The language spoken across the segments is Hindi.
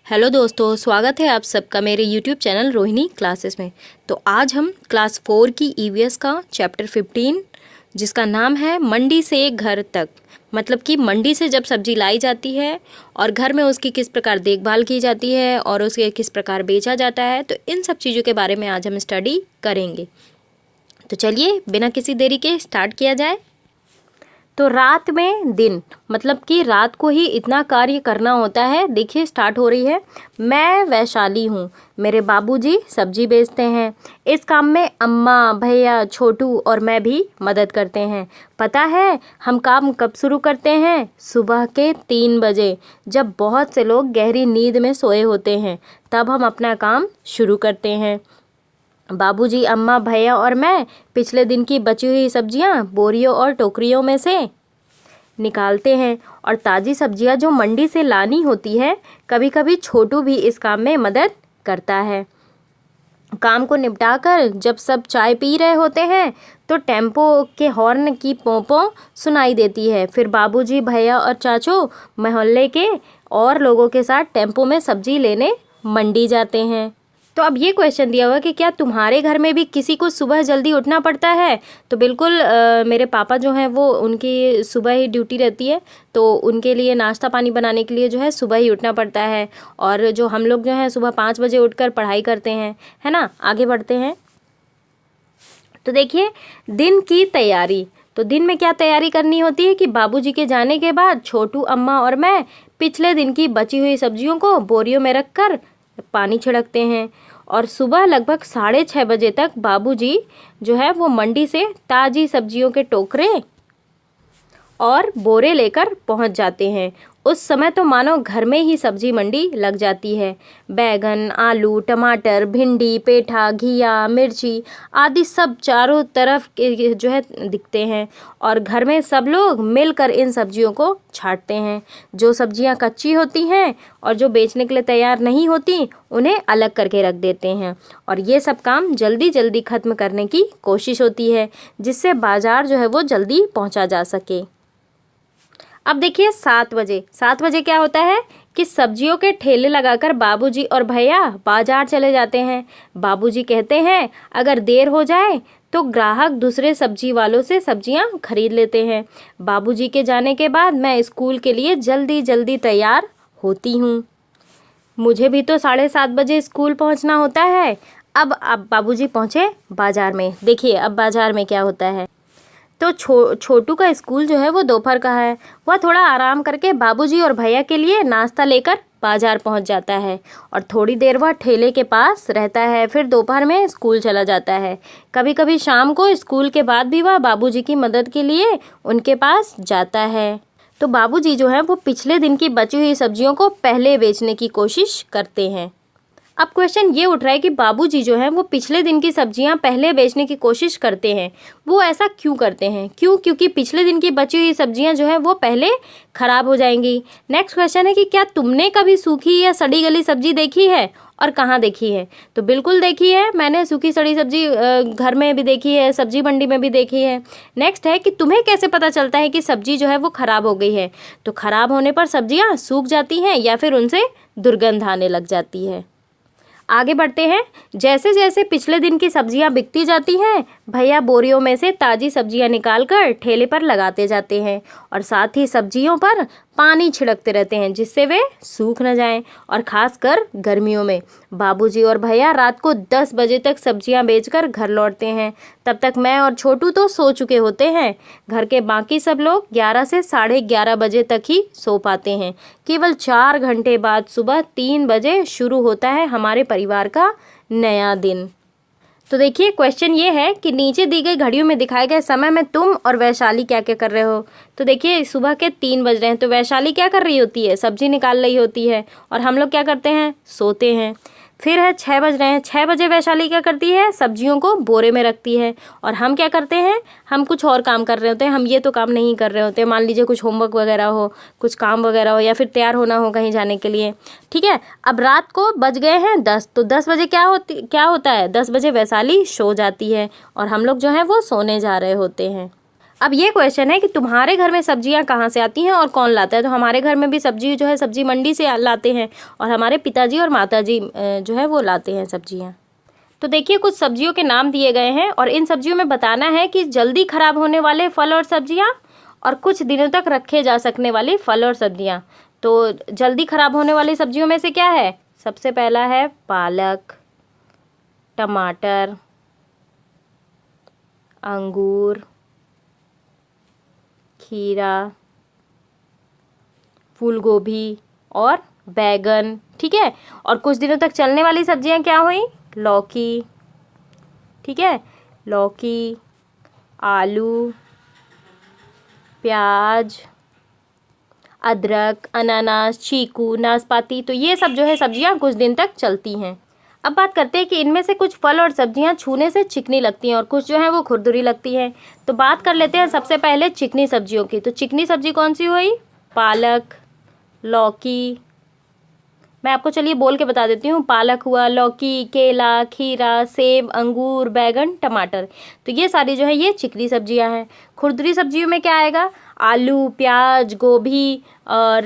हेलो दोस्तों, स्वागत है आप सबका मेरे यूट्यूब चैनल रोहिणी क्लासेस में। तो आज हम क्लास 4 की ईवीएस का चैप्टर 15 जिसका नाम है मंडी से घर तक, मतलब कि मंडी से जब सब्जी लाई जाती है और घर में उसकी किस प्रकार देखभाल की जाती है और उसे किस प्रकार बेचा जाता है, तो इन सब चीज़ों के बारे में आज हम स्टडी करेंगे। तो चलिए बिना किसी देरी के स्टार्ट किया जाए। तो रात में दिन, मतलब कि रात को ही इतना कार्य करना होता है। देखिए स्टार्ट हो रही है। मैं वैशाली हूँ, मेरे बाबूजी सब्जी बेचते हैं। इस काम में अम्मा, भैया, छोटू और मैं भी मदद करते हैं। पता है हम काम कब शुरू करते हैं? सुबह के 3 बजे, जब बहुत से लोग गहरी नींद में सोए होते हैं, तब हम अपना काम शुरू करते हैं। बाबूजी, अम्मा, भैया और मैं पिछले दिन की बची हुई सब्जियां बोरियों और टोकरियों में से निकालते हैं और ताज़ी सब्जियां जो मंडी से लानी होती है, कभी कभी छोटू भी इस काम में मदद करता है। काम को निपटाकर जब सब चाय पी रहे होते हैं तो टेम्पो के हॉर्न की पोंपों सुनाई देती है। फिर बाबूजी, भैया और चाचू मोहल्ले के और लोगों के साथ टेम्पो में सब्जी लेने मंडी जाते हैं। तो अब ये क्वेश्चन दिया हुआ कि क्या तुम्हारे घर में भी किसी को सुबह जल्दी उठना पड़ता है? तो बिल्कुल मेरे पापा जो हैं वो उनकी सुबह ही ड्यूटी रहती है, तो उनके लिए नाश्ता पानी बनाने के लिए जो है सुबह ही उठना पड़ता है। और जो हम लोग जो हैं सुबह 5 बजे उठकर पढ़ाई करते हैं, है ना। आगे बढ़ते हैं। तो देखिए दिन की तैयारी। तो दिन में क्या तैयारी करनी होती है कि बाबूजी के जाने के बाद छोटू, अम्मा और मैं पिछले दिन की बची हुई सब्जियों को बोरियों में रखकर पानी छिड़कते हैं और सुबह लगभग 6:30 बजे तक बाबूजी जो है वो मंडी से ताज़ी सब्जियों के टोकरे और बोरे लेकर पहुंच जाते हैं। उस समय तो मानो घर में ही सब्जी मंडी लग जाती है। बैगन, आलू, टमाटर, भिंडी, पेठा, घिया, मिर्ची आदि सब चारों तरफ के जो है दिखते हैं और घर में सब लोग मिलकर इन सब्जियों को छांटते हैं। जो सब्जियां कच्ची होती हैं और जो बेचने के लिए तैयार नहीं होती, उन्हें अलग करके रख देते हैं और ये सब काम जल्दी जल्दी ख़त्म करने की कोशिश होती है, जिससे बाज़ार जो है वो जल्दी पहुंचा जा सके। अब देखिए 7 बजे क्या होता है कि सब्जियों के ठेले लगाकर बाबूजी और भैया बाजार चले जाते हैं। बाबूजी कहते हैं अगर देर हो जाए तो ग्राहक दूसरे सब्जी वालों से सब्जियां खरीद लेते हैं। बाबूजी के जाने के बाद मैं स्कूल के लिए जल्दी जल्दी तैयार होती हूँ। मुझे भी तो 7:30 बजे स्कूल पहुँचना होता है। अब बाबूजी पहुँचे बाजार में। देखिए अब बाजार में क्या होता है। तो छोटू का स्कूल जो है वो दोपहर का है। वह थोड़ा आराम करके बाबूजी और भैया के लिए नाश्ता लेकर बाजार पहुंच जाता है और थोड़ी देर वह ठेले के पास रहता है। फिर दोपहर में स्कूल चला जाता है। कभी कभी शाम को स्कूल के बाद भी वह बाबूजी की मदद के लिए उनके पास जाता है। तो बाबूजी जो है वो पिछले दिन की बची हुई सब्जियों को पहले बेचने की कोशिश करते हैं। अब क्वेश्चन ये उठ रहा है कि बाबूजी जो हैं वो पिछले दिन की सब्जियां पहले बेचने की कोशिश करते हैं। वो ऐसा क्यों करते हैं? क्योंकि पिछले दिन की बची हुई सब्जियां जो है वो पहले ख़राब हो जाएंगी। नेक्स्ट क्वेश्चन है कि क्या तुमने कभी सूखी या सड़ी गली सब्जी देखी है और कहाँ देखी है? तो बिल्कुल देखी है, मैंने सूखी सड़ी सब्जी घर में भी देखी है, सब्जी मंडी में भी देखी है। नेक्स्ट है कि तुम्हें कैसे पता चलता है कि सब्जी जो है वो ख़राब हो गई है? तो ख़राब होने पर सब्जियाँ सूख जाती हैं या फिर उनसे दुर्गंध आने लग जाती है। आगे बढ़ते हैं। जैसे जैसे पिछले दिन की सब्जियां बिकती जाती हैं, भैया बोरियों में से ताज़ी सब्जियां निकालकर ठेले पर लगाते जाते हैं और साथ ही सब्जियों पर पानी छिड़कते रहते हैं जिससे वे सूख न जाएं। और ख़ासकर गर्मियों में बाबूजी और भैया रात को 10 बजे तक सब्जियां बेचकर घर लौटते हैं। तब तक मैं और छोटू तो सो चुके होते हैं। घर के बाकी सब लोग 11 से 11:30 बजे तक ही सो पाते हैं। केवल 4 घंटे बाद सुबह 3 बजे शुरू होता है हमारे परिवार का नया दिन। तो देखिए क्वेश्चन ये है कि नीचे दी गई घड़ियों में दिखाए गए समय में तुम और वैशाली क्या क्या कर रहे हो? तो देखिए सुबह के 3 बज रहे हैं, तो वैशाली क्या कर रही होती है? सब्जी निकाल रही होती है और हम लोग क्या करते हैं? सोते हैं। फिर है 6 बज रहे हैं, 6 बजे वैशाली क्या करती है? सब्जियों को बोरे में रखती है और हम क्या करते हैं? हम कुछ और काम कर रहे होते हैं। हम ये तो काम नहीं कर रहे होते हैं। मान लीजिए कुछ होमवर्क वगैरह हो, कुछ काम वगैरह हो या फिर तैयार होना हो कहीं जाने के लिए। ठीक है। अब रात को बज गए हैं 10, तो 10 बजे क्या होता है? 10 बजे वैशाली सो जाती है और हम लोग जो हैं वो सोने जा रहे होते हैं। अब ये क्वेश्चन है कि तुम्हारे घर में सब्जियां कहाँ से आती हैं और कौन लाता है। तो हमारे घर में भी सब्जी जो है सब्जी मंडी से लाते हैं, और हमारे पिताजी और माताजी जो है वो लाते हैं सब्जियां। तो देखिए कुछ सब्जियों के नाम दिए गए हैं और इन सब्जियों में बताना है कि जल्दी खराब होने वाले फल और सब्जियां और कुछ दिनों तक रखे जा सकने वाली फल और सब्जियां। तो जल्दी खराब होने वाली सब्जियों में से क्या है, सबसे पहला है पालक, टमाटर, अंगूर, खीरा, फूल गोभी और बैगन। ठीक है, और कुछ दिनों तक चलने वाली सब्जियां क्या हुई, लौकी, ठीक है, लौकी, आलू, प्याज, अदरक, अनानास, चीकू, नाशपाती। तो ये सब जो है सब्जियां कुछ दिन तक चलती हैं। अब बात करते हैं कि इनमें से कुछ फल और सब्जियां छूने से चिकनी लगती हैं और कुछ जो है वो खुरदुरी लगती हैं। तो बात कर लेते हैं सबसे पहले चिकनी सब्जियों की। तो चिकनी सब्जी कौन सी हुई, पालक, लौकी। मैं आपको चलिए बोल के बता देती हूँ, पालक हुआ, लौकी, केला, खीरा, सेब, अंगूर, बैगन, टमाटर। तो ये सारी जो है ये चिकनी सब्जियां हैं। खुरदुरी सब्जियों में क्या आएगा, आलू, प्याज, गोभी और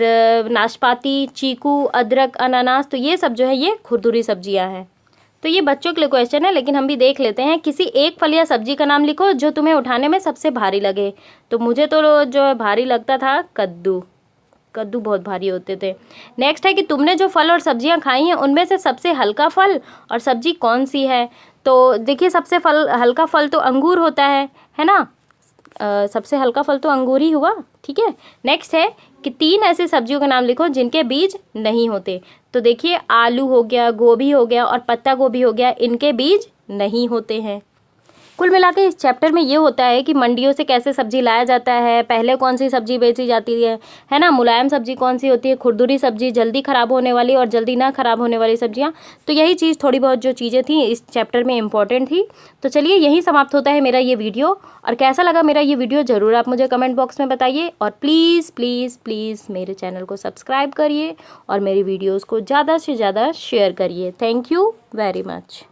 नाशपाती, चीकू, अदरक, अनानास। तो ये सब जो है ये खुरदुरी सब्जियां हैं। तो ये बच्चों के लिए क्वेश्चन है, लेकिन हम भी देख लेते हैं। किसी एक फल या सब्जी का नाम लिखो जो तुम्हें उठाने में सबसे भारी लगे। तो मुझे तो जो है भारी लगता था कद्दू, कद्दू बहुत भारी होते थे। नेक्स्ट है कि तुमने जो फल और सब्जियां खाई हैं उनमें से सबसे हल्का फल और सब्जी कौन सी है। तो देखिए सबसे हल्का फल तो अंगूर होता है ना। सबसे हल्का फल तो अंगूर ही हुआ। ठीक है, नेक्स्ट है कि 3 ऐसी सब्जियों के नाम लिखो जिनके बीज नहीं होते। तो देखिए आलू हो गया, गोभी हो गया और पत्ता गोभी हो गया, इनके बीज नहीं होते हैं। कुल मिला के इस चैप्टर में ये होता है कि मंडियों से कैसे सब्जी लाया जाता है, पहले कौन सी सब्जी बेची जाती है ना, मुलायम सब्जी कौन सी होती है, खुरदुरी सब्जी, जल्दी ख़राब होने वाली और जल्दी ना ख़राब होने वाली सब्जियां। तो यही चीज़ थोड़ी बहुत जो चीज़ें थी इस चैप्टर में इंपॉर्टेंट थी। तो चलिए यही समाप्त होता है मेरा ये वीडियो। और कैसा लगा मेरा ये वीडियो ज़रूर आप मुझे कमेंट बॉक्स में बताइए। और प्लीज़ प्लीज़ प्लीज़ मेरे चैनल को सब्सक्राइब करिए और मेरी वीडियोज़ को ज़्यादा से ज़्यादा शेयर करिए। Thank you very much.